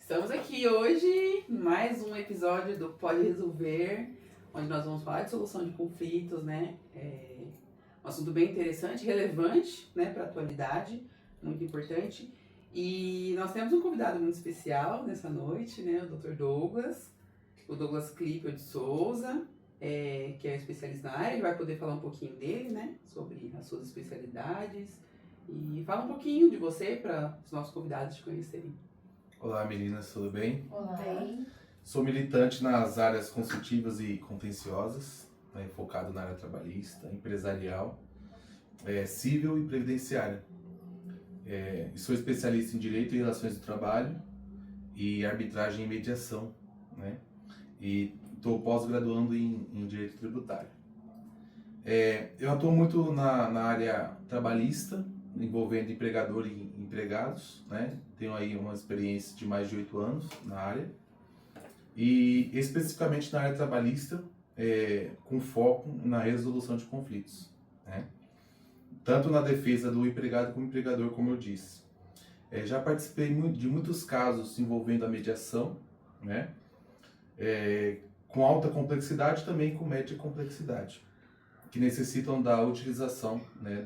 Estamos aqui hoje em mais um episódio do Pode Resolver, onde nós vamos falar de solução de conflitos, né? Um assunto bem interessante, relevante, né, para a atualidade, muito importante. E nós temos um convidado muito especial nessa noite, né, o Dr. Douglas, o Douglas Clipper de Souza, que é especialista na área. Ele vai poder falar um pouquinho dele, né, sobre as suas especialidades e falar um pouquinho de você para os nossos convidados te conhecerem. Olá meninas, tudo bem? Olá. Bem. Sou militante nas áreas consultivas e contenciosas, né, focado na área trabalhista, empresarial, civil e previdenciária. E sou especialista em Direito e Relações do Trabalho e Arbitragem e Mediação, né? E estou pós-graduando em Direito Tributário. Eu atuo muito na área trabalhista, envolvendo empregador e empregados, né? Tenho aí uma experiência de mais de 8 anos na área e especificamente na área trabalhista, com foco na resolução de conflitos, né? Tanto na defesa do empregado como empregador, como eu disse. Já participei de muitos casos envolvendo a mediação, né? Com alta complexidade e também com média complexidade, que necessitam da utilização, né,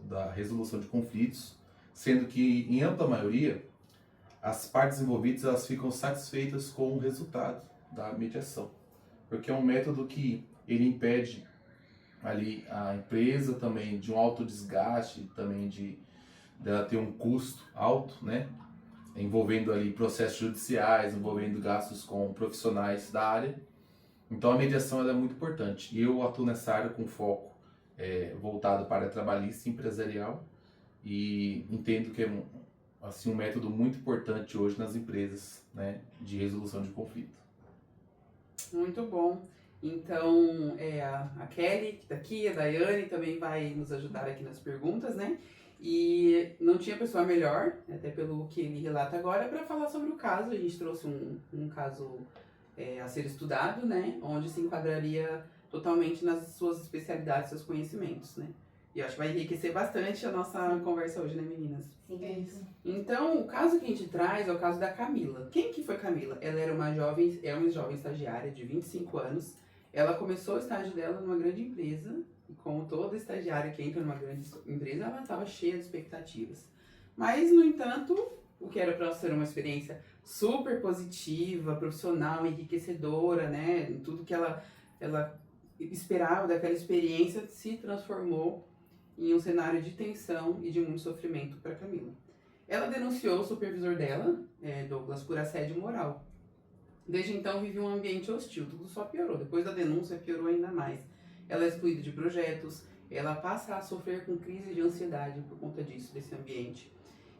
da resolução de conflitos, sendo que, em ampla maioria, as partes envolvidas elas ficam satisfeitas com o resultado da mediação, porque é um método que ele impede ali a empresa também de um alto desgaste, também dela ter um custo alto, né, envolvendo ali processos judiciais, envolvendo gastos com profissionais da área. Então a mediação ela é muito importante e eu atuo nessa área com foco voltado para a trabalhista e empresarial e entendo que é um método muito importante hoje nas empresas, né, de resolução de conflito. Muito bom. Então, a Kelly, que está aqui, a Daiane também vai nos ajudar aqui nas perguntas, né? E não tinha pessoa melhor, até pelo que ele relata agora, para falar sobre o caso. A gente trouxe um caso a ser estudado, né? Onde se enquadraria totalmente nas suas especialidades, seus conhecimentos, né? E eu acho que vai enriquecer bastante a nossa conversa hoje, né, meninas? Sim, É isso. Então, o caso que a gente traz é o caso da Camila. Quem que foi Camila? Ela era uma jovem estagiária de 25 anos. Ela começou o estágio dela numa grande empresa. E como toda estagiária que entra numa grande empresa, ela estava cheia de expectativas. Mas, no entanto, o que era para ser uma experiência super positiva, profissional, enriquecedora, né? Tudo que ela esperava daquela experiência se transformou em um cenário de tensão e de muito sofrimento para Camila. Ela denunciou o supervisor dela, Douglas, por assédio moral. Desde então vive um ambiente hostil, tudo só piorou. Depois da denúncia piorou ainda mais. Ela é excluída de projetos, ela passa a sofrer com crise de ansiedade por conta disso, desse ambiente.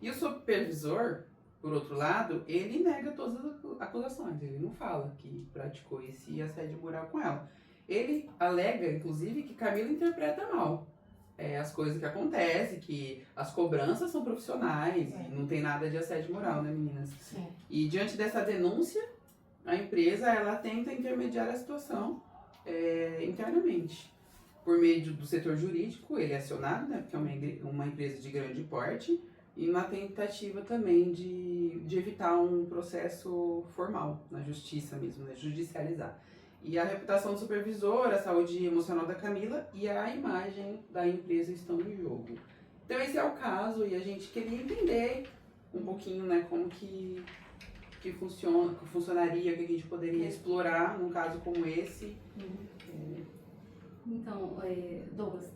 E o supervisor, por outro lado, ele nega todas as acusações, ele não fala que praticou esse assédio moral com ela. Ele alega, inclusive, que Camila interpreta mal as coisas que acontecem, que as cobranças são profissionais, não tem nada de assédio moral, né, meninas? Sim. E diante dessa denúncia, a empresa ela tenta intermediar a situação internamente. Por meio do setor jurídico, ele é acionado, né, porque é uma empresa de grande porte, e na tentativa também de evitar um processo formal, na justiça mesmo, né, judicializar. E a reputação do supervisor, a saúde emocional da Camila e a imagem da empresa estão em jogo. Então esse é o caso e a gente queria entender um pouquinho, né, como que funcionaria, o que a gente poderia explorar num caso como esse. Então, Douglas,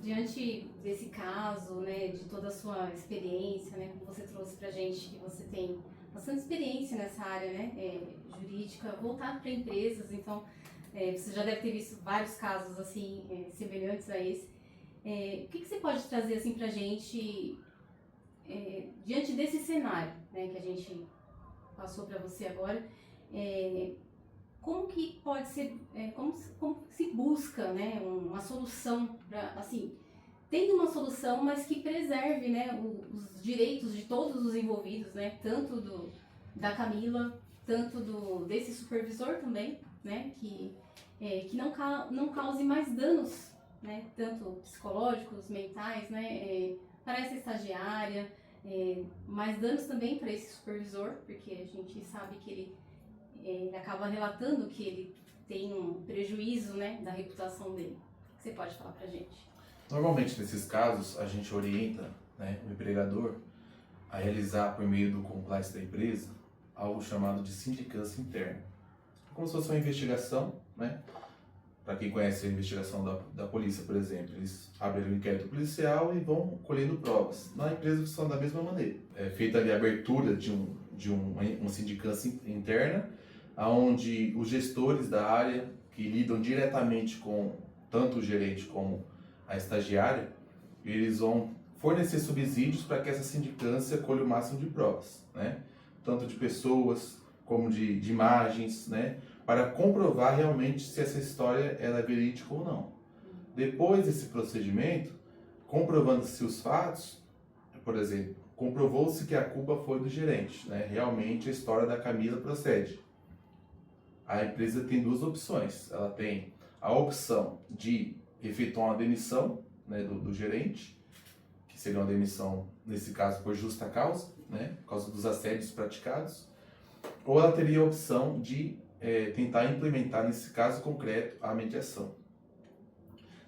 diante desse caso, né, de toda a sua experiência, né, como você trouxe pra gente que você tem bastante experiência nessa área, né, jurídica, voltado para empresas, então você já deve ter visto vários casos assim semelhantes a esse. O que você pode trazer assim pra gente diante desse cenário, né, que a gente passou para você agora? Como que pode ser, como se busca, né, uma solução para, assim, tem uma solução, mas que preserve, né, os direitos de todos os envolvidos, né, tanto da Camila, tanto desse supervisor também, né, que não cause mais danos, né, tanto psicológicos, mentais, né, para essa estagiária, mais danos também para esse supervisor, porque a gente sabe que ele acaba relatando que ele tem um prejuízo, né, da reputação dele. O que você pode falar pra gente? Normalmente, nesses casos, a gente orienta, né, o empregador a realizar, por meio do compliance da empresa, algo chamado de sindicância interna. Como se fosse uma investigação, né? Para quem conhece a investigação da polícia, por exemplo, eles abrem um inquérito policial e vão colhendo provas. Na empresa funciona da mesma maneira. É feita ali a abertura de uma sindicância interna, onde os gestores da área, que lidam diretamente com tanto o gerente como a estagiária, eles vão fornecer subsídios para que essa sindicância colhe o máximo de provas, né? Tanto de pessoas como de imagens, né? Para comprovar realmente se essa história ela é verídica ou não. Depois desse procedimento, comprovando-se os fatos, por exemplo, comprovou-se que a culpa foi do gerente, né? Realmente a história da Camila procede. A empresa tem duas opções. Ela tem a opção de efetuar uma demissão, né, do gerente, que seria uma demissão, nesse caso, por justa causa, né, por causa dos assédios praticados, ou ela teria a opção de tentar implementar, nesse caso concreto, a mediação.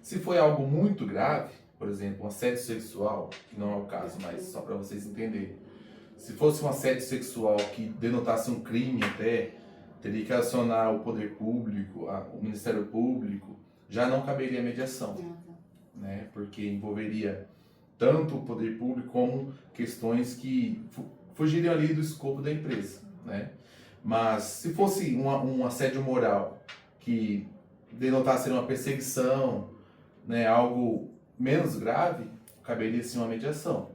Se foi algo muito grave, por exemplo, um assédio sexual, que não é o caso, mas só para vocês entenderem, se fosse um assédio sexual que denotasse um crime até, teria que acionar o poder público, o Ministério Público, já não caberia mediação, né? Porque envolveria tanto o poder público como questões que fugiriam ali do escopo da empresa, né? Mas se fosse um assédio moral que denotasse uma perseguição, né, algo menos grave, caberia sim uma mediação.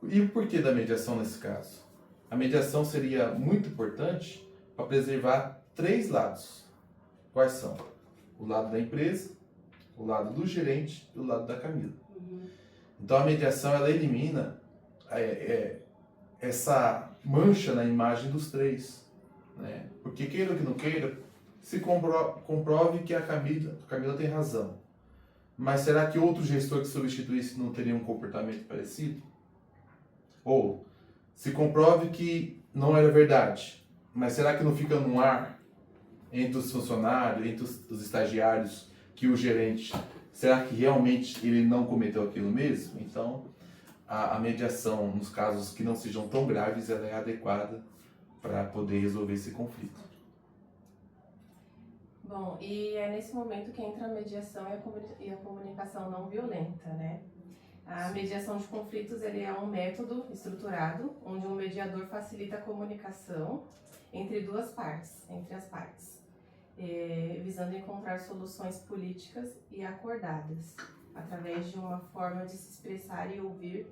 E o porquê da mediação nesse caso? A mediação seria muito importante para preservar três lados. Quais são? O lado da empresa, o lado do gerente e o lado da Camila. Então a mediação ela elimina essa mancha na imagem dos três, né? Porque queira ou que não queira, se comprove que a Camila tem razão. Mas será que outro gestor que substituísse não teria um comportamento parecido? Ou se comprove que não era verdade, mas será que não fica no ar entre os funcionários, entre os estagiários, que o gerente, será que realmente ele não cometeu aquilo mesmo? Então, a mediação, nos casos que não sejam tão graves, ela é adequada para poder resolver esse conflito. Bom, e é nesse momento que entra a mediação e a comunicação não violenta, né? A mediação de conflitos ele é um método estruturado, onde um mediador facilita a comunicação entre as partes, visando encontrar soluções políticas e acordadas, através de uma forma de se expressar e ouvir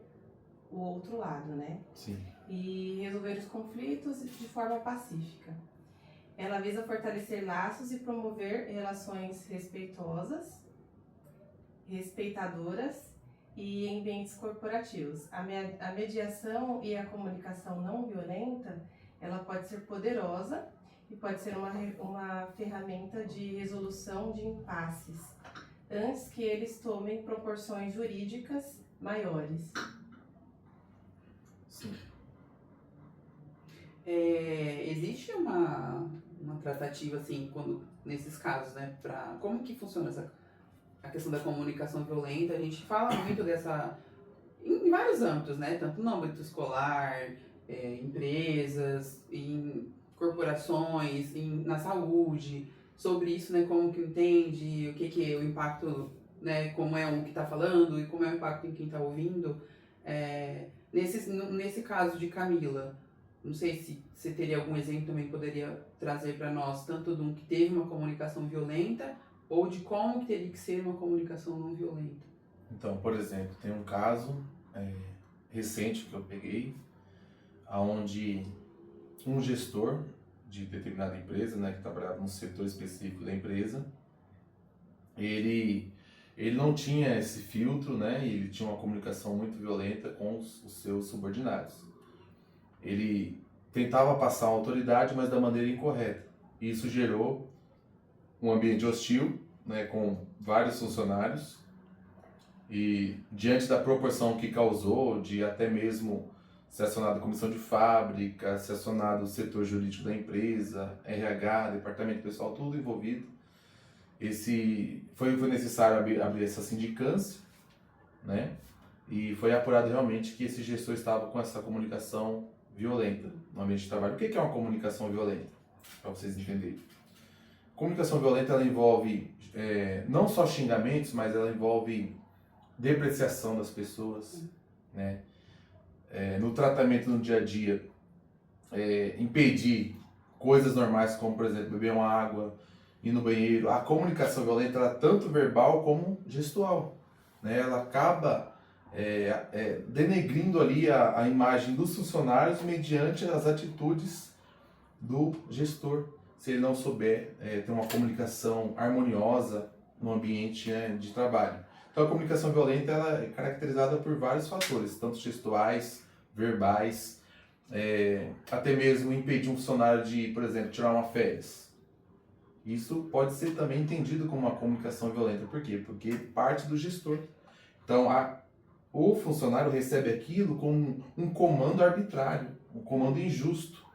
o outro lado, né? Sim. E resolver os conflitos de forma pacífica. Ela visa fortalecer laços e promover relações respeitosas, respeitadoras e em ambientes corporativos. A mediação e a comunicação não violenta, ela pode ser poderosa e pode ser uma ferramenta de resolução de impasses, antes que eles tomem proporções jurídicas maiores. Sim. Existe uma tratativa, assim, nesses casos, né? Como que funciona a questão da comunicação violenta? A gente fala muito em vários âmbitos, né? Tanto no âmbito escolar, empresas, em corporações, na saúde, sobre isso, né? Como que entende, o que é o impacto, né? Como é um que está falando e como é o impacto em quem está ouvindo. Nesse caso de Camila, não sei se você teria algum exemplo também que poderia trazer para nós, tanto de um que teve uma comunicação violenta ou de como que teria que ser uma comunicação não violenta. Então, por exemplo, tem um caso recente que eu peguei, onde um gestor de determinada empresa, né, que trabalhava num setor específico da empresa, ele não tinha esse filtro, né, e ele tinha uma comunicação muito violenta com os seus subordinados. Ele tentava passar uma autoridade, mas da maneira incorreta. E isso gerou um ambiente hostil, né, com vários funcionários, E diante da proporção que causou, de até mesmo ser acionado a comissão de fábrica, ser acionado o setor jurídico da empresa, RH, departamento pessoal, tudo envolvido, foi necessário abrir essa sindicância, né? E foi apurado realmente que esse gestor estava com essa comunicação violenta no ambiente de trabalho. O que é uma comunicação violenta? Para vocês entenderem. Comunicação violenta, ela envolve não só xingamentos, mas ela envolve depreciação das pessoas, né? No tratamento no dia a dia, impedir coisas normais como, por exemplo, beber uma água, ir no banheiro. A comunicação violenta, ela é tanto verbal como gestual, né? Ela acaba denegrindo ali a imagem dos funcionários mediante as atitudes do gestor, se ele não souber ter uma comunicação harmoniosa no ambiente, né, de trabalho. Então a comunicação violenta, ela é caracterizada por vários fatores, tanto gestuais, verbais, até mesmo impedir um funcionário de, por exemplo, tirar uma férias. Isso pode ser também entendido como uma comunicação violenta. Por quê? Porque parte do gestor. Então o funcionário recebe aquilo como um comando arbitrário, um comando injusto.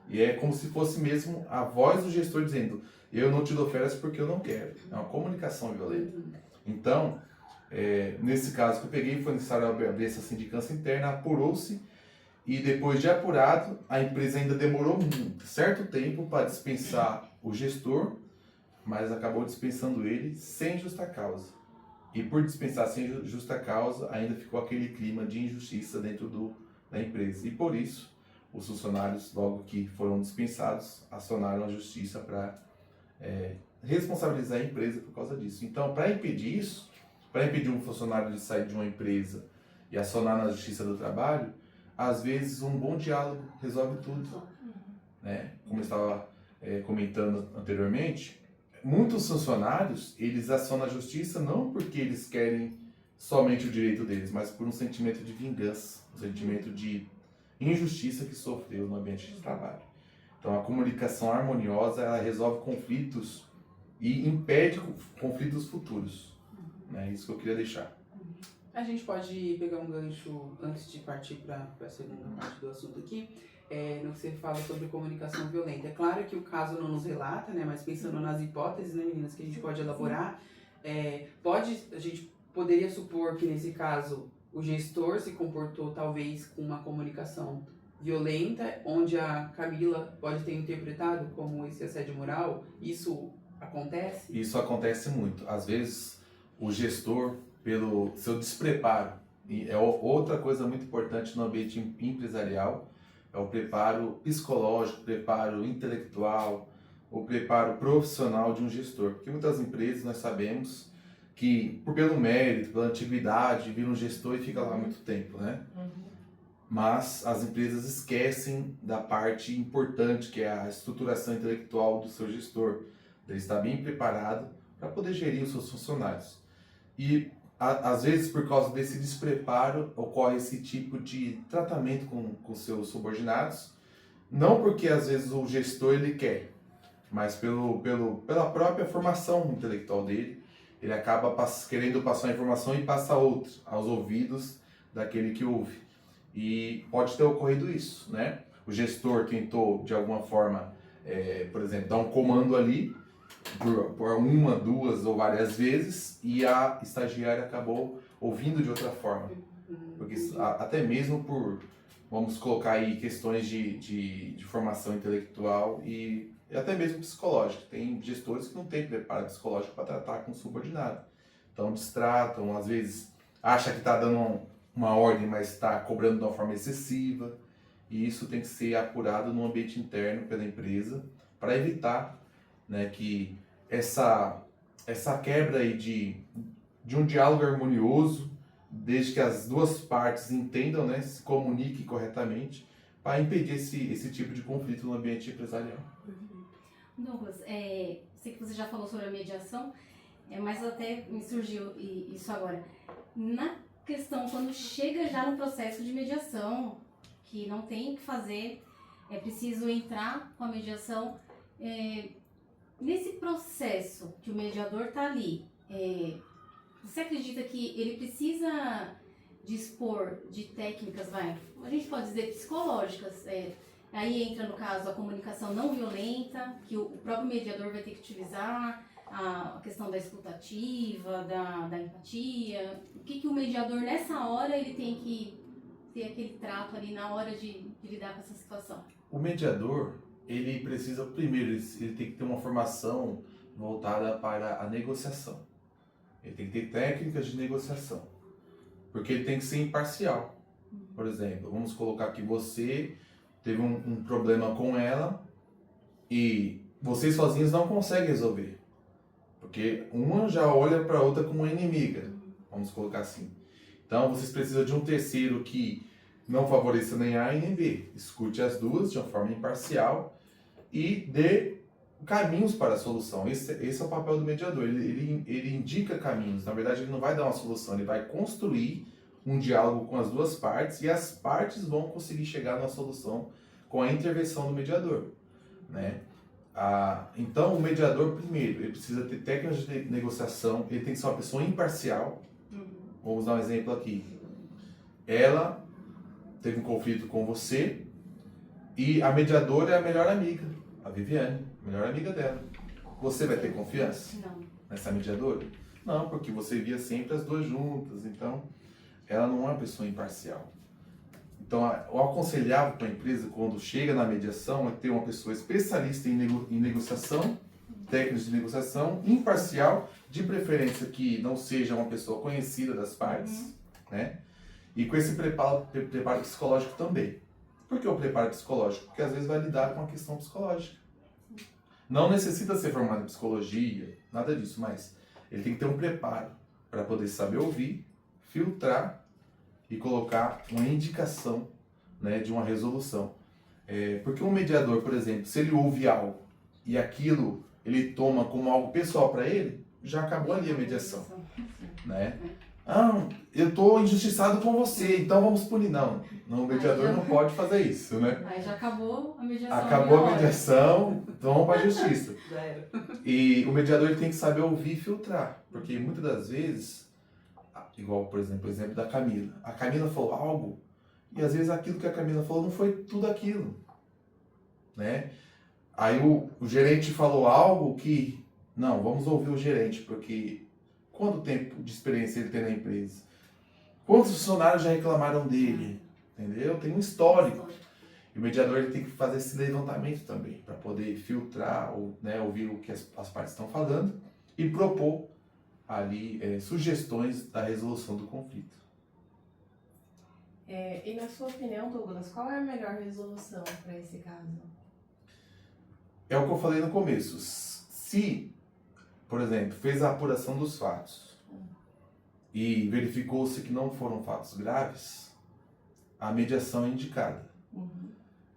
E é como se fosse mesmo a voz do gestor dizendo: eu não te dou férias porque eu não quero. É uma comunicação violenta. Então, nesse caso que eu peguei, foi necessário abrir essa sindicância interna, apurou-se, e depois de apurado, a empresa ainda demorou um certo tempo para dispensar o gestor, mas acabou dispensando ele sem justa causa. E por dispensar sem justa causa, ainda ficou aquele clima de injustiça dentro da empresa. E por isso, os funcionários, logo que foram dispensados, acionaram a justiça para responsabilizar a empresa por causa disso. Então, para impedir isso, para impedir um funcionário de sair de uma empresa e acionar na justiça do trabalho, às vezes um bom diálogo resolve tudo, né? Como eu estava comentando anteriormente, muitos funcionários, eles acionam a justiça não porque eles querem somente o direito deles, mas por um sentimento de vingança, um sentimento de injustiça que sofreu no ambiente de trabalho. Então a comunicação harmoniosa, ela resolve conflitos e impede conflitos futuros. É isso que eu queria deixar. A gente pode pegar um gancho antes de partir para a segunda parte do assunto aqui, no que você fala sobre comunicação violenta. É claro que o caso não nos relata, né, mas pensando nas hipóteses, né, meninas, que a gente pode elaborar, a gente poderia supor que nesse caso o gestor se comportou talvez com uma comunicação violenta, onde a Camila pode ter interpretado como esse assédio moral. Isso acontece? Isso acontece muito. Às vezes o gestor, pelo seu despreparo, e outra coisa muito importante no ambiente empresarial, é o preparo psicológico, o preparo intelectual, o preparo profissional de um gestor. Porque muitas empresas nós sabemos que, pelo mérito, pela antiguidade, vira um gestor e fica lá muito tempo, né? Mas as empresas esquecem da parte importante, que é a estruturação intelectual do seu gestor. Ele está bem preparado para poder gerir os seus funcionários. E às vezes, por causa desse despreparo, ocorre esse tipo de tratamento com seus subordinados, não porque às vezes o gestor ele quer, mas pela própria formação intelectual dele, ele acaba querendo passar a informação e passa outra aos ouvidos daquele que ouve. E pode ter ocorrido isso, né? O gestor tentou, de alguma forma, por exemplo, dar um comando ali, por uma, duas ou várias vezes, e a estagiária acabou ouvindo de outra forma. Porque até mesmo vamos colocar aí questões de formação intelectual e até mesmo psicológica. Tem gestores que não têm preparo psicológico para tratar com subordinado. Então distratam, às vezes acha que está dando uma ordem, mas está cobrando de uma forma excessiva. E isso tem que ser apurado no ambiente interno pela empresa para evitar, né, que essa quebra aí de um diálogo harmonioso, desde que as duas partes entendam, né, se comuniquem corretamente, para impedir esse tipo de conflito no ambiente empresarial. Douglas, sei que você já falou sobre a mediação, mas até me surgiu isso agora. Na questão, quando chega já no processo de mediação, que não tem o que fazer, é preciso entrar com a mediação, nesse processo que o mediador está ali, você acredita que ele precisa dispor de técnicas, a gente pode dizer psicológicas, aí entra no caso a comunicação não violenta, que o próprio mediador vai ter que utilizar, a questão da escutativa, da empatia, o que o mediador nessa hora ele tem que ter aquele trato ali na hora de lidar com essa situação? O mediador, ele precisa, primeiro, ele tem que ter uma formação voltada para a negociação. Ele tem que ter técnicas de negociação, porque ele tem que ser imparcial. Por exemplo, vamos colocar que você teve um problema com ela e vocês sozinhos não conseguem resolver, porque uma já olha para a outra como uma inimiga, vamos colocar assim. Então, vocês precisam de um terceiro que não favoreça nem A e nem B. Escute as duas de uma forma imparcial e dê caminhos para a solução. Esse é o papel do mediador. Ele indica caminhos. Na verdade, ele não vai dar uma solução, ele vai construir um diálogo com as duas partes e as partes vão conseguir chegar numa solução com a intervenção do mediador, né? Então, o mediador, primeiro, ele precisa ter técnicas de negociação, ele tem que ser uma pessoa imparcial. Vamos dar um exemplo aqui. Ela teve um conflito com você e a mediadora é a melhor amiga, a Viviane, a melhor amiga dela. Você vai ter confiança nessa mediadora? Não, porque você via sempre as duas juntas, então ela não é uma pessoa imparcial. Então, o aconselhável para a empresa, quando chega na mediação, é ter uma pessoa especialista em negociação, técnicas de negociação, imparcial, de preferência que não seja uma pessoa conhecida das partes, né? E com esse preparo psicológico também. Por que o preparo psicológico? Porque às vezes vai lidar com a questão psicológica. Não necessita ser formado em psicologia, nada disso, mas ele tem que ter um preparo para poder saber ouvir, filtrar e colocar uma indicação, né, de uma resolução. Porque um mediador, por exemplo, se ele ouve algo e aquilo ele toma como algo pessoal para ele, já acabou ali a mediação, né? Eu estou injustiçado com você, então vamos punir. Não, o mediador não pode fazer isso, né? Aí já acabou a mediação. Acabou a mediação, então vamos para a justiça. E o mediador ele tem que saber ouvir e filtrar, porque muitas das vezes, igual, por exemplo, o exemplo da Camila. A Camila falou algo e às vezes aquilo que a Camila falou não foi tudo aquilo, né? Aí o gerente falou algo que, não, vamos ouvir o gerente, porque quanto tempo de experiência ele tem na empresa? Quantos funcionários já reclamaram dele? Entendeu? Tem um histórico. E o mediador ele tem que fazer esse levantamento também, para poder filtrar, ou, né, ouvir o que as partes estão falando e propor ali sugestões da resolução do conflito. E na sua opinião, Douglas, qual é a melhor resolução para esse caso? É o que eu falei no começo. Se, por exemplo, fez a apuração dos fatos e verificou-se que não foram fatos graves, a mediação é indicada.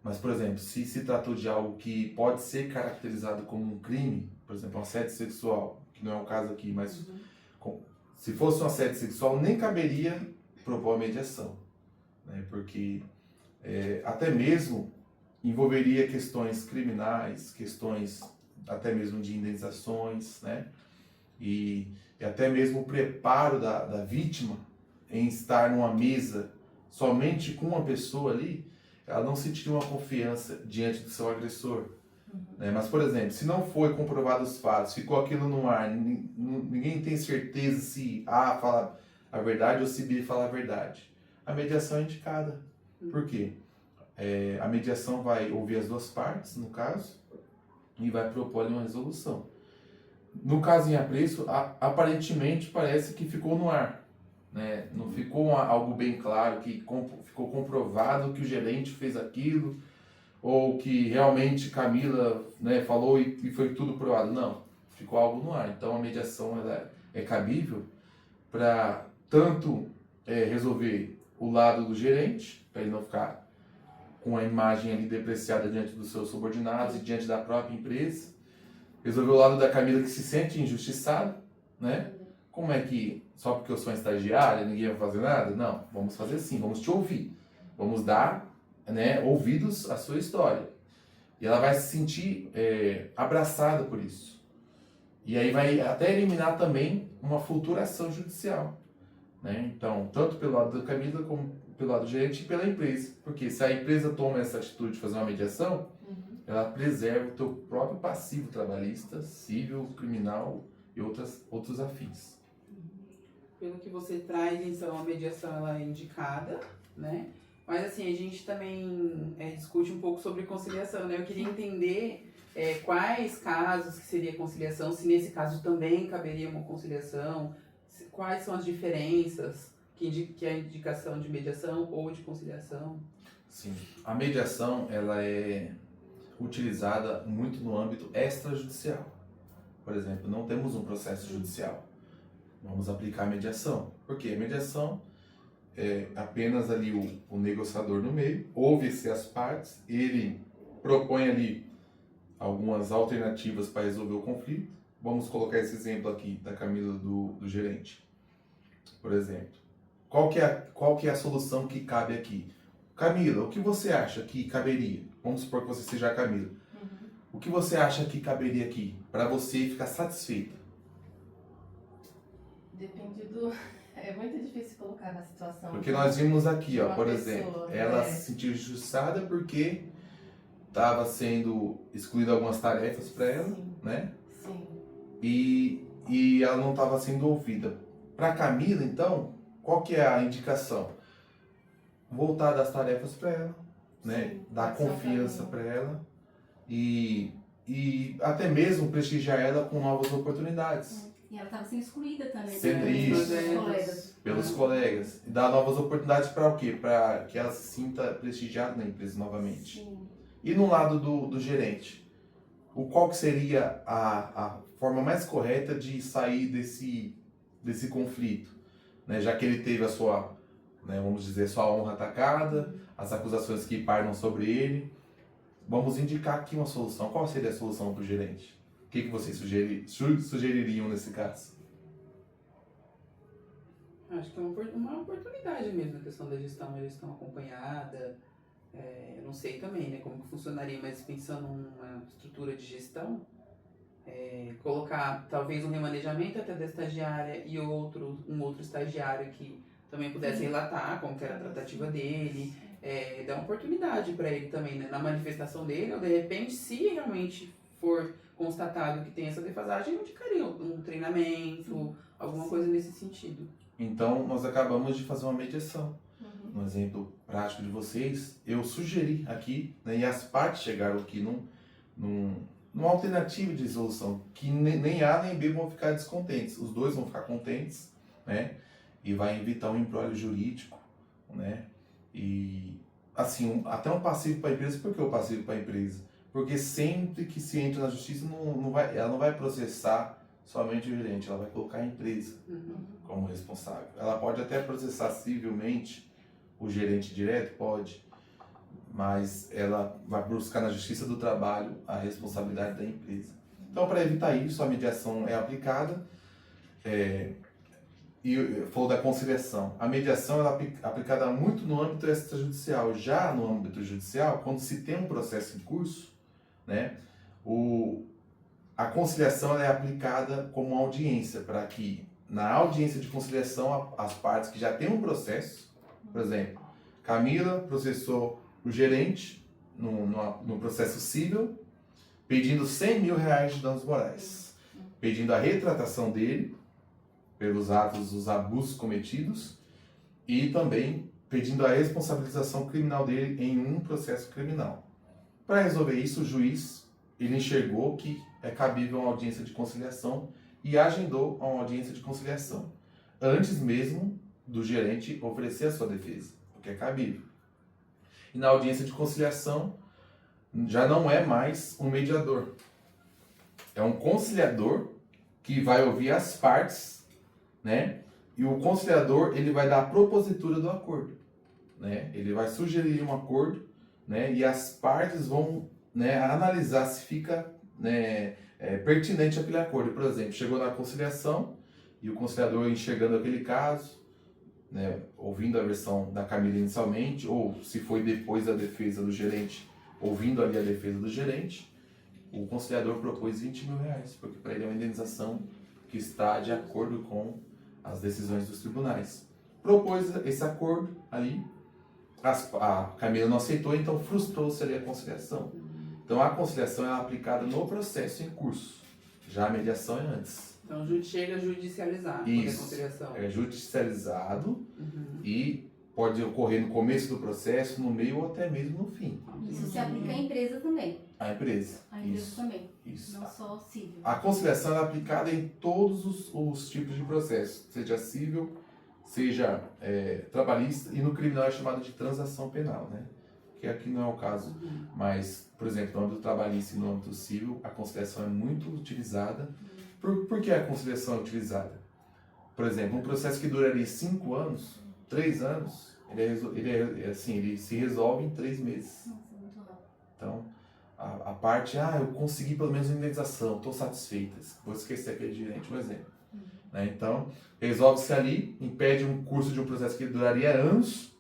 Mas, por exemplo, se tratou de algo que pode ser caracterizado como um crime, por exemplo, um assédio sexual, que não é o caso aqui, mas se fosse um assédio sexual, nem caberia propor a mediação, né? Porque até mesmo envolveria questões criminais, questões até mesmo de indenizações, né? E até mesmo o preparo da vítima em estar numa mesa somente com uma pessoa ali, ela não sentiria uma confiança diante do seu agressor. Né? Mas, por exemplo, se não foi comprovado os fatos, ficou aquilo no ar, ninguém tem certeza se A fala a verdade ou se B fala a verdade, a mediação é indicada. Por quê? A mediação vai ouvir as duas partes, no caso, e vai propor ali uma resolução. No caso em apreço, aparentemente parece que ficou no ar, né? Não ficou algo bem claro, que ficou comprovado que o gerente fez aquilo, ou que realmente Camila, né, falou e foi tudo provado. Não, ficou algo no ar. Então a mediação ela é cabível para tanto resolver o lado do gerente, para ele não ficar com a imagem ali depreciada diante dos seus subordinados e diante da própria empresa. Resolver o lado da Camila que se sente injustiçada, né? Como é que, só porque eu sou uma estagiária, ninguém vai fazer nada? Não, vamos fazer assim, vamos te ouvir. Vamos dar, né, ouvidos à sua história. E ela vai se sentir abraçada por isso. E aí vai até eliminar também uma futura ação judicial, né? Então, tanto pelo lado da Camila como pelo lado do gerente e pela empresa. Porque se a empresa toma essa atitude de fazer uma mediação, ela preserva o teu próprio passivo trabalhista, civil, criminal e outros afins. Pelo que você traz, então, a mediação ela é indicada, né? Mas assim, a gente também discute um pouco sobre conciliação, né? Eu queria entender quais casos que seria conciliação, se nesse caso também caberia uma conciliação, quais são as diferenças que é a indicação de mediação ou de conciliação. Sim, a mediação ela é utilizada muito no âmbito extrajudicial. Por exemplo, não temos um processo judicial, vamos aplicar a mediação. Por quê? A mediação é apenas ali o negociador no meio, ouve-se as partes, ele propõe ali algumas alternativas para resolver o conflito. Vamos colocar esse exemplo aqui da Camila do gerente. Por exemplo, qual que é a solução que cabe aqui? Camila, o que você acha que caberia? Vamos supor que você seja a Camila. O que você acha que caberia aqui para você ficar satisfeita? Depende do... É muito difícil colocar na situação. Porque nós vimos aqui, ó, uma por pessoa, exemplo, ela se sentiu injustiçada porque estava sendo excluída algumas tarefas para ela, Sim. né? Sim. E ela não estava sendo ouvida. Para Camila, então, qual que é a indicação? Voltar das tarefas para ela, né? Sim, Dar pode ser um confiança caminho. para ela e até mesmo prestigiar ela com novas oportunidades. E ela estava sendo excluída também Sendo pelos isso. colegas. Pelos colegas. E dar novas oportunidades para o quê? Para que ela se sinta prestigiada na empresa novamente. Sim. E no lado do gerente? Qual que seria a forma mais correta de sair desse conflito? Né? Já que ele teve a sua, né, vamos dizer, sua honra atacada, as acusações que pairam sobre ele. Vamos indicar aqui uma solução. Qual seria a solução para o gerente? O que vocês sugeririam nesse caso? Acho que é uma oportunidade mesmo a questão da gestão, uma gestão acompanhada. Eu não sei também, né, como que funcionaria, mas pensando numa estrutura de gestão, colocar talvez um remanejamento até da estagiária e um outro estagiário que também pudesse relatar como que era a tratativa dele, dar uma oportunidade para ele também, né, na manifestação dele, ou de repente, se realmente for constatado que tem essa defasagem, eu indicaria um treinamento, alguma coisa nesse sentido. Então, nós acabamos de fazer uma mediação. No exemplo prático de vocês, eu sugeri aqui, né, e as partes chegaram aqui numa alternativa de resolução, que nem A nem B vão ficar descontentes. Os dois vão ficar contentes, né? E vai evitar um embrólio jurídico, né? E, assim, até um passivo para a empresa. Por que o passivo para a empresa? Porque sempre que se entra na justiça, ela não vai processar somente o gerente, ela vai colocar a empresa como responsável. Ela pode até processar civilmente o gerente direto, pode, mas ela vai buscar na Justiça do Trabalho a responsabilidade da empresa. Então, para evitar isso, a mediação é aplicada. E falou da conciliação. A mediação ela é aplicada muito no âmbito extrajudicial. Já no âmbito judicial, quando se tem um processo em curso, né, a conciliação ela é aplicada como audiência, para que na audiência de conciliação as partes que já têm um processo, por exemplo, Camila processou o gerente no processo civil, pedindo R$100 mil de danos morais, pedindo a retratação dele pelos atos, os abusos cometidos e também pedindo a responsabilização criminal dele em um processo criminal. Para resolver isso, o juiz ele enxergou que é cabível uma audiência de conciliação e agendou uma audiência de conciliação, antes mesmo do gerente oferecer a sua defesa, porque é cabível. E na audiência de conciliação, já não é mais um mediador. É um conciliador que vai ouvir as partes, né? E o conciliador, ele vai dar a propositura do acordo, né? Ele vai sugerir um acordo, né? E as partes vão, né, analisar se fica, né, pertinente aquele acordo. Por exemplo, chegou na conciliação e o conciliador enxergando aquele caso, né, ouvindo a versão da Camila inicialmente, ou se foi depois da defesa do gerente, ouvindo ali a defesa do gerente, o conciliador propôs R$20 mil, porque para ele é uma indenização que está de acordo com as decisões dos tribunais. Propôs esse acordo ali, a Camila não aceitou, então frustrou-se ali a conciliação. Então a conciliação é aplicada no processo em curso, já a mediação é antes. Então chega a judicializar quando é conciliação. É judicializado Uhum. e pode ocorrer no começo do processo, no meio ou até mesmo no fim. Isso se aplica à empresa também. A empresa. A empresa Isso. também. Isso. Não só civil. A conciliação é aplicada em todos os tipos de processo, seja civil, seja trabalhista, e no criminal é chamado de transação penal, né? Que aqui não é o caso. Uhum. Mas, por exemplo, no âmbito trabalhista e no âmbito civil, a conciliação é muito utilizada. Por que a conciliação é utilizada? Por exemplo, um processo que duraria 5 anos, 3 anos, ele se resolve em 3 meses. Nossa, muito rápido. Então, a parte, eu consegui pelo menos uma indenização, estou satisfeita. Vou esquecer aquele gerente, um exemplo. Né? Então, resolve-se ali, impede um curso de um processo que duraria anos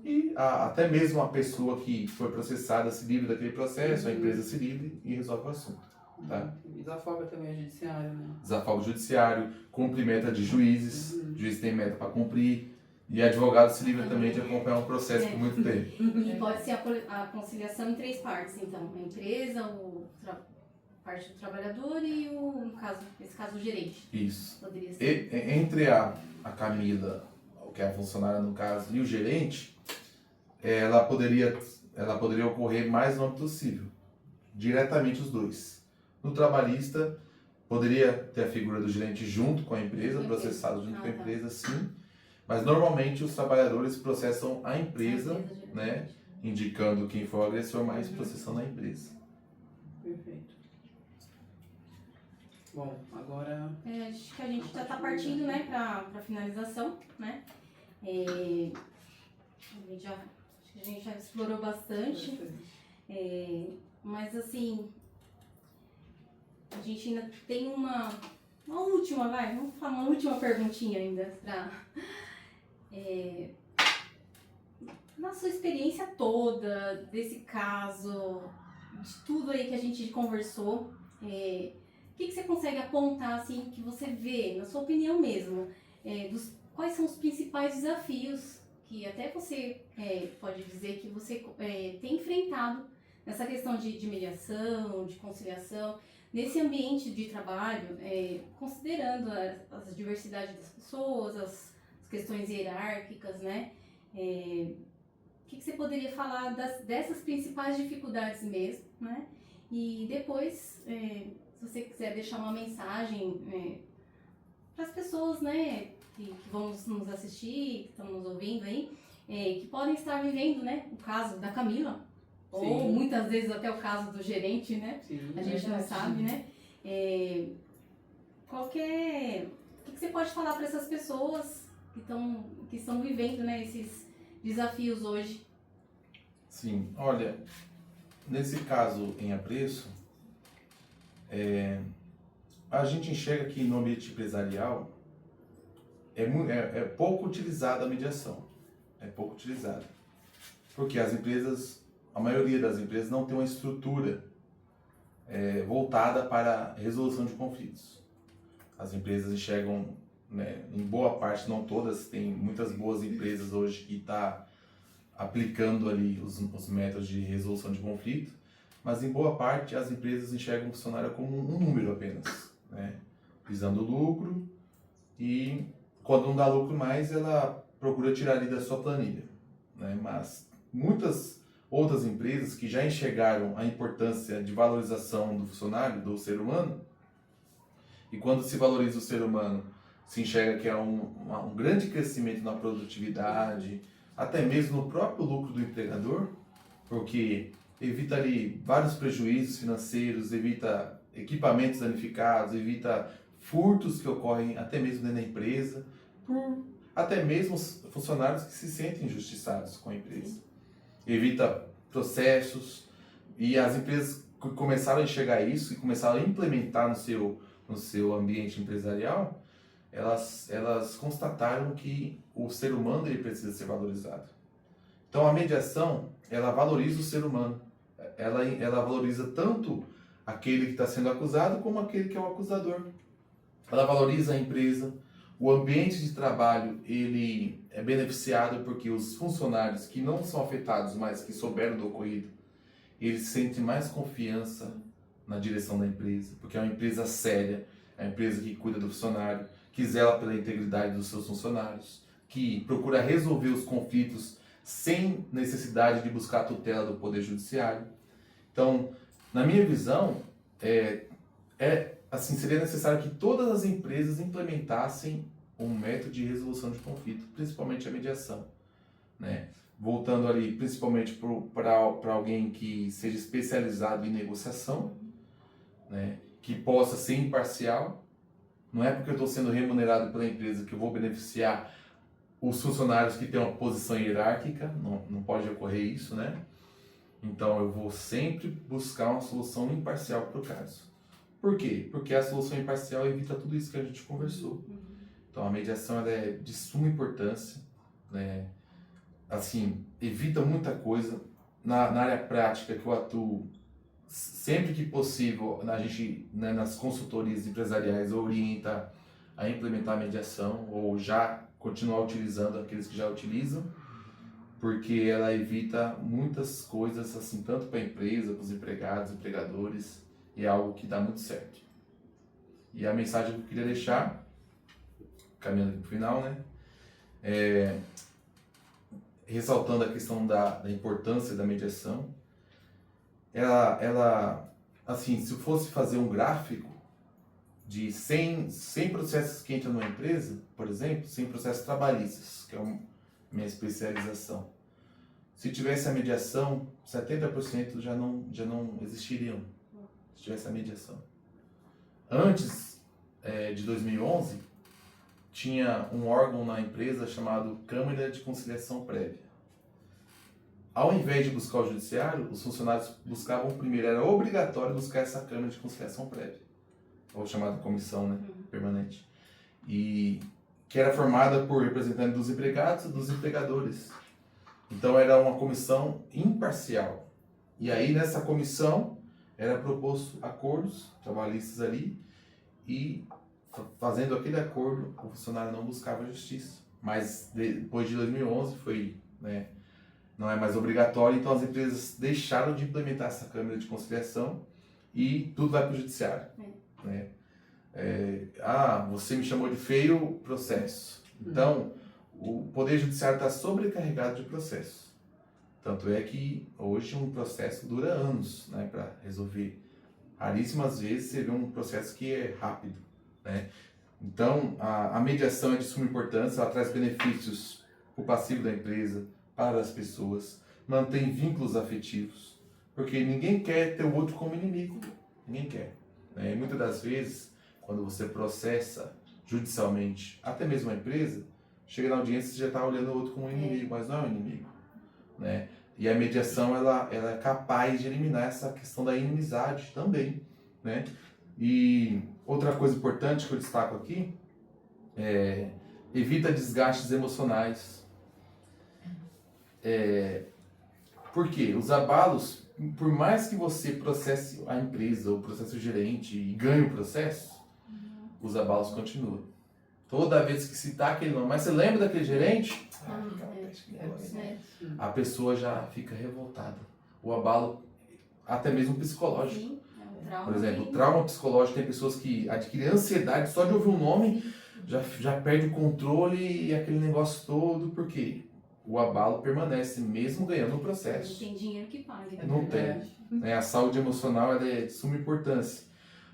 e até mesmo a pessoa que foi processada se livre daquele processo, a empresa se livre e resolve o assunto. Tá? E desafoga também o judiciário, né? Desafoga o judiciário, cumpre meta de juízes, o juiz tem meta para cumprir, e advogado se livra também de acompanhar um processo por muito tempo. E pode ser a conciliação em 3 partes, então. A empresa, parte do trabalhador e nesse caso, o gerente. Isso. Poderia ser. Entre a Camila, que é a funcionária no caso, e o gerente, ela poderia ocorrer mais no âmbito civil, diretamente os dois. No trabalhista, poderia ter a figura do gerente junto com a empresa, processado junto com a empresa, sim, mas normalmente os trabalhadores processam a empresa, né, indicando quem foi o agressor, mas processando a empresa. Perfeito. Bom, agora... Acho que a gente já está partindo, né, para finalização, né? Acho que a gente já explorou bastante, mas assim, a gente ainda tem uma última, vamos falar uma última perguntinha ainda para... na sua experiência toda, desse caso, de tudo aí que a gente conversou, o que você consegue apontar, assim, que você vê, na sua opinião mesmo, quais são os principais desafios que até você pode dizer que você tem enfrentado nessa questão de mediação, de conciliação, nesse ambiente de trabalho, considerando as diversidades das pessoas, as questões hierárquicas, né? O que você poderia falar dessas principais dificuldades mesmo, né? E depois, se você quiser deixar uma mensagem para as pessoas, né, que vão nos assistir, que estão nos ouvindo aí, que podem estar vivendo, né, o caso da Camila, Sim. ou muitas vezes até o caso do gerente, né? Sim, A gente não sabe, né? O que você pode falar para essas pessoas que estão vivendo, né, esses desafios hoje? Sim, olha, nesse caso em apreço, a gente enxerga que no ambiente empresarial é pouco utilizada a mediação, é pouco utilizada, porque a maioria das empresas não tem uma estrutura voltada para a resolução de conflitos. As empresas enxergam, né, em boa parte, não todas, tem muitas boas empresas hoje que estão aplicando ali os métodos de resolução de conflito, mas em boa parte as empresas enxergam o funcionário como um número apenas, né, visando lucro, e quando não dá lucro mais, ela procura tirar ali da sua planilha, né, mas muitas outras empresas que já enxergaram a importância de valorização do funcionário, do ser humano, e quando se valoriza o ser humano, se enxerga que é um grande crescimento na produtividade, até mesmo no próprio lucro do empregador, porque evita ali vários prejuízos financeiros, evita equipamentos danificados, evita furtos que ocorrem até mesmo dentro da empresa, por até mesmo funcionários que se sentem injustiçados com a empresa. Evita processos, e as empresas começaram a enxergar isso e começaram a implementar no seu ambiente empresarial, elas constataram que o ser humano ele precisa ser valorizado. Então a mediação, ela valoriza o ser humano, ela valoriza tanto aquele que está sendo acusado como aquele que é o acusador. Ela valoriza a empresa. O ambiente de trabalho, ele é beneficiado porque os funcionários que não são afetados, mas que souberam do ocorrido, eles sentem mais confiança na direção da empresa, porque é uma empresa séria, é uma empresa que cuida do funcionário, que zela pela integridade dos seus funcionários, que procura resolver os conflitos sem necessidade de buscar a tutela do Poder Judiciário. Então, na minha visão, assim, seria necessário que todas as empresas implementassem um método de resolução de conflito, principalmente a mediação, né? Voltando ali, principalmente para alguém que seja especializado em negociação, né? Que possa ser imparcial. Não é porque eu estou sendo remunerado pela empresa que eu vou beneficiar os funcionários que têm uma posição hierárquica, não pode ocorrer isso, né? Então eu vou sempre buscar uma solução imparcial para o caso. Por quê? Porque a solução imparcial evita tudo isso que a gente conversou. Então a mediação ela é de suma importância, né? Assim, evita muita coisa. Na área prática que eu atuo, sempre que possível, a gente, né, nas consultorias empresariais, orienta a implementar a mediação ou já continuar utilizando aqueles que já utilizam, porque ela evita muitas coisas, assim, tanto para a empresa, para os empregados, empregadores, e é algo que dá muito certo. E a mensagem que eu queria deixar, caminhando para o final, né, ressaltando a questão da importância da mediação, ela, assim, se eu fosse fazer um gráfico de 100 processos que entram numa empresa, por exemplo, 100 processos trabalhistas, que é a minha especialização. Se tivesse a mediação, 70% já não existiriam, se tivesse a mediação. Antes de 2011, tinha um órgão na empresa chamado Câmara de Conciliação Prévia. Ao invés de buscar o judiciário, os funcionários buscavam primeiro, era obrigatório buscar essa Câmara de Conciliação Prévia, ou chamada comissão, né, permanente, e que era formada por representantes dos empregados e dos empregadores. Então era uma comissão imparcial. E aí nessa comissão era proposto acordos trabalhistas ali e fazendo aquele acordo o funcionário não buscava justiça. Mas depois de 2011 foi, né, não é mais obrigatório, então as empresas deixaram de implementar essa Câmara de Conciliação e tudo vai para o judiciário. Né? Você me chamou de feio, processo. Então, o Poder Judiciário está sobrecarregado de processos. Tanto é que hoje um processo dura anos, né, para resolver. Raríssimas vezes você vê um processo que é rápido. Né? Então, a mediação é de suma importância, ela traz benefícios para o passivo da empresa, para as pessoas, mantém vínculos afetivos, porque ninguém quer ter o outro como inimigo. Ninguém quer. Né? E muitas das vezes, quando você processa judicialmente, até mesmo a empresa, chega na audiência e já está olhando o outro como um inimigo, mas não é um inimigo. Né? E a mediação ela é capaz de eliminar essa questão da inimizade também. Né? E outra coisa importante que eu destaco aqui evita desgastes emocionais. Por quê? Os abalos, por mais que você processe a empresa ou processe o gerente e ganhe o processo, os abalos continuam. Toda vez que citar aquele nome, mas você lembra daquele gerente? A pessoa já fica revoltada. O abalo, até mesmo psicológico. Sim, trauma. Por exemplo, trauma psicológico, tem pessoas que adquirem ansiedade só de ouvir um nome, já perde o controle e aquele negócio todo, porque o abalo permanece, mesmo ganhando o processo. Não tem dinheiro que pague. Não tem. A saúde emocional ela é de suma importância.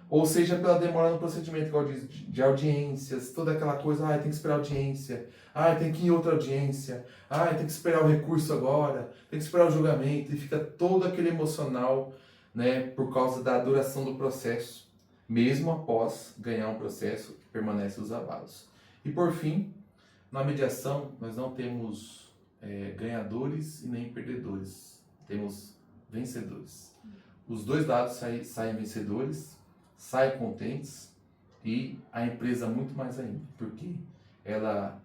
Ou seja, pela demora no procedimento igual de audiências, toda aquela coisa, tem que esperar audiência, tem que ir em outra audiência, tem que esperar o recurso agora, tem que esperar o julgamento, e fica todo aquele emocional, né, por causa da duração do processo, mesmo após ganhar um processo, permanecem os abalos. E por fim, na mediação, nós não temos ganhadores e nem perdedores, temos vencedores. Os dois lados saem vencedores, saem contentes e a empresa muito mais ainda, porque ela,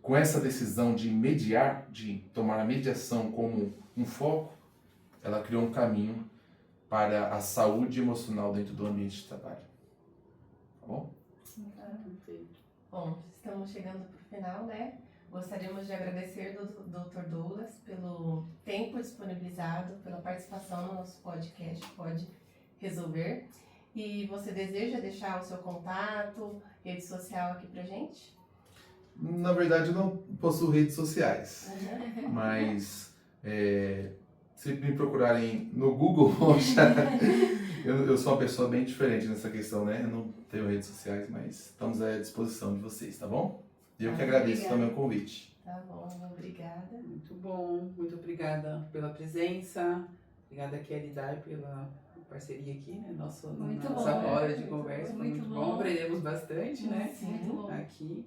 com essa decisão de mediar, de tomar a mediação como um foco, ela criou um caminho para a saúde emocional dentro do ambiente de trabalho. Tá bom? Perfeito. Bom, estamos chegando para o final, né? Gostaríamos de agradecer ao Dr. Douglas pelo tempo disponibilizado, pela participação no nosso podcast Pode Resolver. E você deseja deixar o seu contato, rede social aqui pra gente? Na verdade, eu não possuo redes sociais, mas se me procurarem no Google, eu sou uma pessoa bem diferente nessa questão, né? Eu não tenho redes sociais, mas estamos à disposição de vocês, tá bom? E eu que agradeço Obrigada. também o convite. Tá bom, obrigada. Muito bom, muito obrigada pela presença, obrigada Kelly Dai pela parceria aqui, né? Nossa Muito nossa bom, hora de muito conversa, bom, foi muito muito bom, bom. aprendemos bastante, né? Sim. Muito bom. Aqui.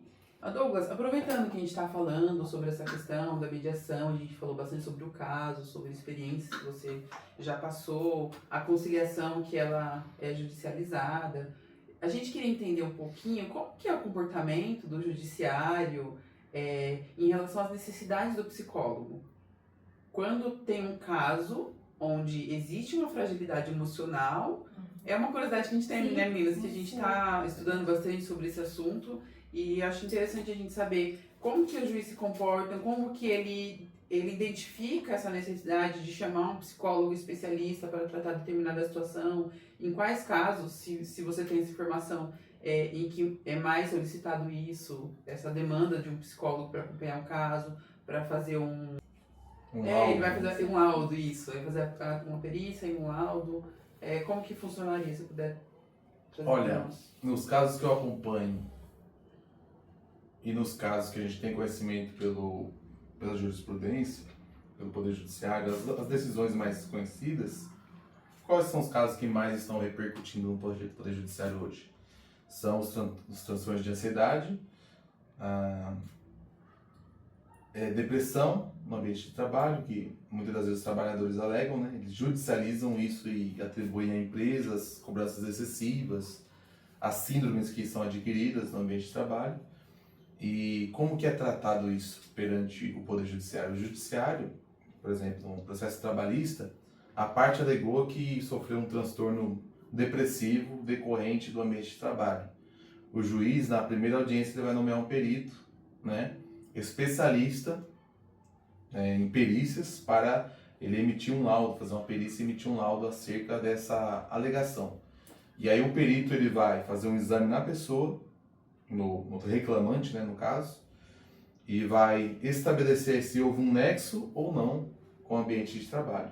Douglas, aproveitando que a gente está falando sobre essa questão da mediação, a gente falou bastante sobre o caso, sobre experiências que você já passou, a conciliação que ela é judicializada. A gente queria entender um pouquinho como que é o comportamento do judiciário em relação às necessidades do psicólogo. Quando tem um caso onde existe uma fragilidade emocional, é uma curiosidade que a gente tem, Sim, né, meninas? Que a gente sim. está estudando bastante sobre esse assunto e acho interessante a gente saber como que o juiz se comporta, como que ele identifica essa necessidade de chamar um psicólogo especialista para tratar determinada situação, em quais casos, se você tem essa informação, em que é mais solicitado isso, essa demanda de um psicólogo para acompanhar o caso, para fazer ele vai fazer um laudo, isso, vai fazer uma perícia e um laudo. Como que funcionaria, se puder trazer Olha, pra nós? nos casos que eu acompanho e nos casos que a gente tem conhecimento pela jurisprudência, pelo Poder Judiciário, as decisões mais conhecidas, quais são os casos que mais estão repercutindo no Poder Judiciário hoje? São os transtornos de ansiedade, depressão no ambiente de trabalho, que muitas das vezes os trabalhadores alegam, né? Eles judicializam isso e atribuem a empresas cobranças excessivas, as síndromes que são adquiridas no ambiente de trabalho. E como que é tratado isso perante o Poder Judiciário? O Judiciário, por exemplo, no processo trabalhista, a parte alegou que sofreu um transtorno depressivo decorrente do ambiente de trabalho. O juiz, na primeira audiência, ele vai nomear um perito, né, especialista em perícias para ele emitir um laudo, fazer uma perícia e emitir um laudo acerca dessa alegação. E aí o perito ele vai fazer um exame na pessoa, no reclamante, né, no caso, e vai estabelecer se houve um nexo ou não com o ambiente de trabalho.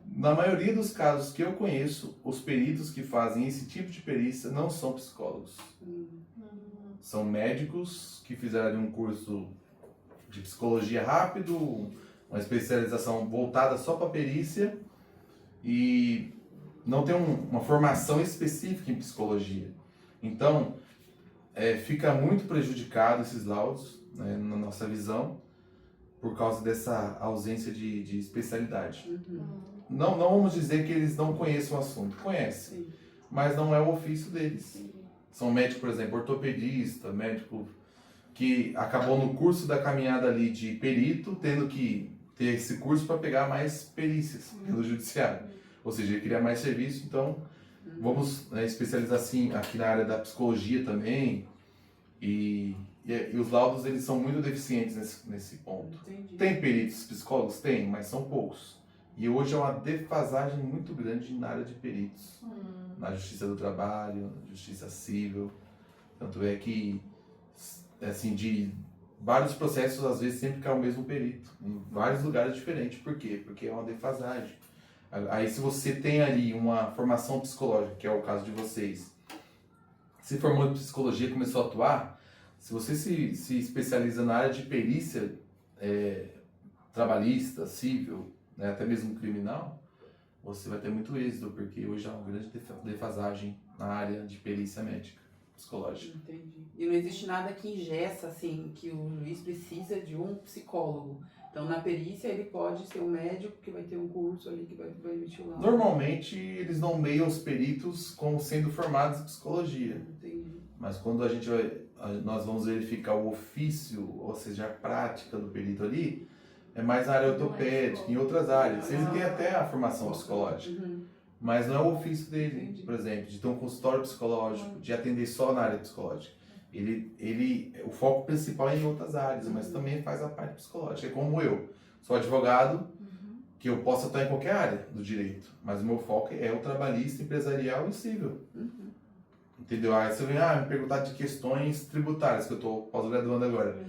Na maioria dos casos que eu conheço, os peritos que fazem esse tipo de perícia não são psicólogos. São médicos que fizeram um curso de psicologia rápido, uma especialização voltada só para perícia e não tem uma formação específica em psicologia. Então, fica muito prejudicado esses laudos, né, na nossa visão, por causa dessa ausência de especialidade. Não vamos dizer que eles não conheçam o assunto, conhecem, mas não é o ofício deles. São médicos, por exemplo, ortopedista, médico que acabou no curso da caminhada ali de perito, tendo que ter esse curso para pegar mais perícias pelo judiciário. Ou seja, ele queria mais serviço, então vamos especializar assim aqui na área da psicologia também. E os laudos eles são muito deficientes nesse ponto. Entendi. Tem peritos psicólogos? Tem, mas são poucos. E hoje é uma defasagem muito grande na área de peritos. Na Justiça do Trabalho, na Justiça Civil. Tanto é que, assim, de vários processos, às vezes sempre cai o mesmo perito. Em vários lugares diferentes. Por quê? Porque é uma defasagem. Aí se você tem ali uma formação psicológica, que é o caso de vocês, se formou em psicologia e começou a atuar, se você se especializa na área de perícia trabalhista, civil, né, até mesmo criminal, você vai ter muito êxito, porque hoje há uma grande defasagem na área de perícia médica, psicológica. Entendi. E não existe nada que ingessa, assim, que o juiz precisa de um psicólogo. Então, na perícia, ele pode ser um médico que vai ter um curso ali que vai emitir o laudo. Normalmente, eles nomeiam os peritos como sendo formados em psicologia. Entendi. Mas quando nós vamos verificar o ofício, ou seja, a prática do perito ali, é mais na área ortopédica, em outras áreas. Ele tem até a formação psicológica. mas não é o ofício dele, Entendi. por exemplo, de ter um consultório psicológico, de atender só na área psicológica. O foco principal é em outras áreas, mas também faz a parte psicológica. É como eu, sou advogado, que eu posso atuar em qualquer área do direito, mas o meu foco é o trabalhista, empresarial e civil. Entendeu? Aí você vem me perguntar de questões tributárias, que eu estou pós-graduando agora.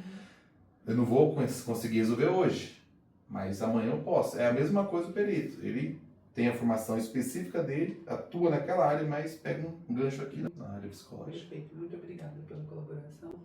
Eu não vou conseguir resolver hoje, mas amanhã eu posso. É a mesma coisa o perito. Ele tem a formação específica dele, atua naquela área, mas pega um gancho aqui na área psicológica. Perfeito, muito obrigada pela colaboração.